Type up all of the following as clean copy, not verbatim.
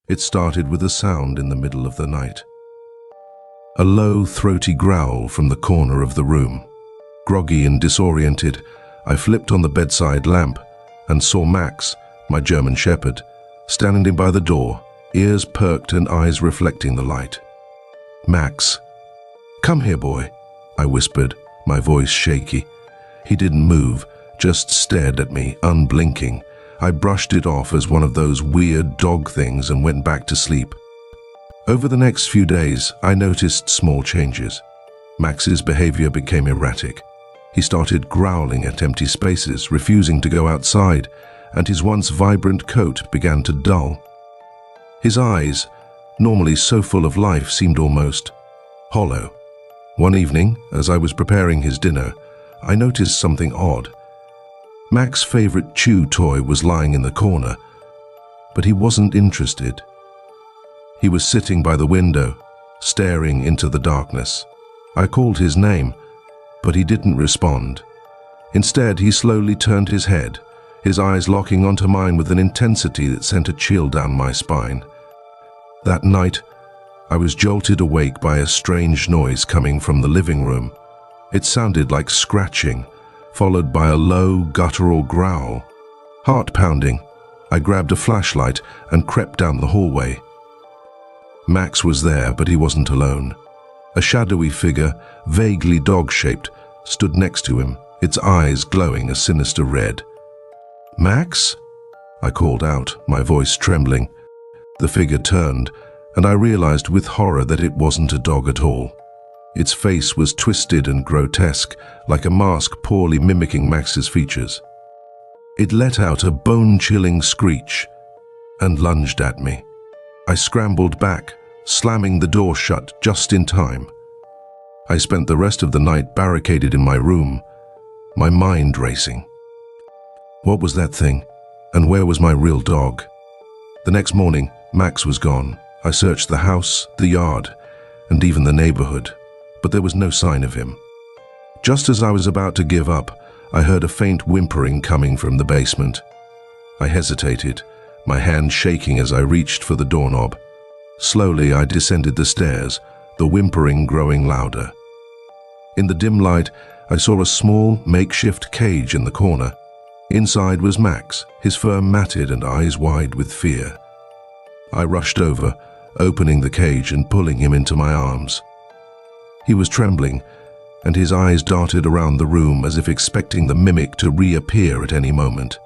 It started with a sound in the middle of the night. A low, throaty growl from the corner of the room. Groggy and disoriented, I flipped on the bedside lamp and saw Max, my German shepherd, standing by the door, ears perked and eyes reflecting the light. "Max, come here, boy," I whispered, my voice shaky. He didn't move, just stared at me, unblinking. I brushed it off as one of those weird dog things and went back to sleep. Over the next few days, I noticed small changes. Max's behavior became erratic. He started growling at empty spaces, refusing to go outside, and his once vibrant coat began to dull. His eyes, normally so full of life, seemed almost hollow. One evening, as I was preparing his dinner, I noticed something odd. Max's favorite chew toy was lying in the corner, but he wasn't interested. He was sitting by the window, staring into the darkness. I called his name, but he didn't respond. Instead, he slowly turned his head, his eyes locking onto mine with an intensity that sent a chill down my spine. That night, I was jolted awake by a strange noise coming from the living room. It sounded like scratching, followed by a low, guttural growl. Heart pounding, I grabbed a flashlight and crept down the hallway. Max was there, but he wasn't alone. A shadowy figure, vaguely dog-shaped, stood next to him, its eyes glowing a sinister red. "Max?" I called out, my voice trembling. The figure turned, and I realized with horror that it wasn't a dog at all. Its face was twisted and grotesque, like a mask poorly mimicking Max's features. It let out a bone-chilling screech and lunged at me. I scrambled back, slamming the door shut just in time. I spent the rest of the night barricaded in my room, my mind racing. What was that thing? And where was my real dog? The next morning, Max was gone. I searched the house, the yard, and even the neighborhood, but there was no sign of him. Just as I was about to give up, I heard a faint whimpering coming from the basement. I hesitated, my hand shaking as I reached for the doorknob. Slowly, I descended the stairs, the whimpering growing louder. In the dim light, I saw a small, makeshift cage in the corner. Inside was Max, his fur matted and eyes wide with fear. I rushed over, opening the cage and pulling him into my arms. He was trembling, and his eyes darted around the room as if expecting the mimic to reappear at any moment.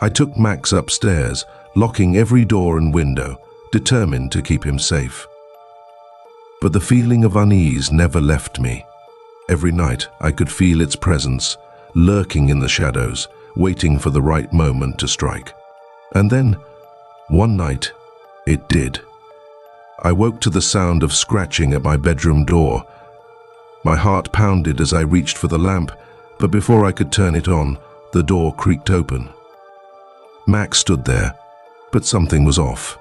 I took Max upstairs, locking every door and window, determined to keep him safe. But the feeling of unease never left me. Every night I could feel its presence, lurking in the shadows, waiting for the right moment to strike. And then, one night, it did. I woke to the sound of scratching at my bedroom door. My heart pounded as I reached for the lamp, but before I could turn it on, the door creaked open. Max stood there, but something was off.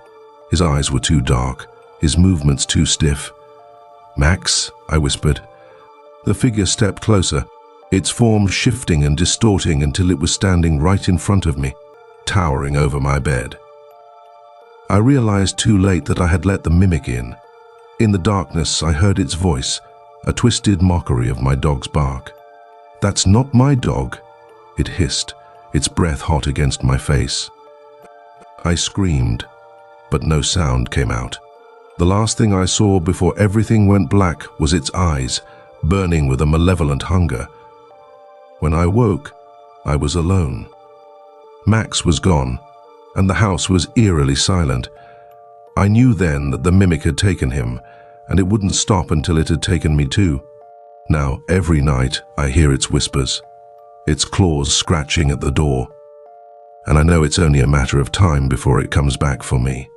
His eyes were too dark, his movements too stiff. "Max," I whispered. The figure stepped closer, its form shifting and distorting until it was standing right in front of me, towering over my bed. I realized too late that I had let the mimic in. In the darkness, I heard its voice, a twisted mockery of my dog's bark. "That's not my dog," it hissed, its breath hot against my face. I screamed, but no sound came out. The last thing I saw before everything went black was its eyes, burning with a malevolent hunger. When I woke, I was alone. Max was gone, and the house was eerily silent. I knew then that the mimic had taken him, and it wouldn't stop until it had taken me too. Now, every night, I hear its whispers, its claws scratching at the door, and I know it's only a matter of time before it comes back for me.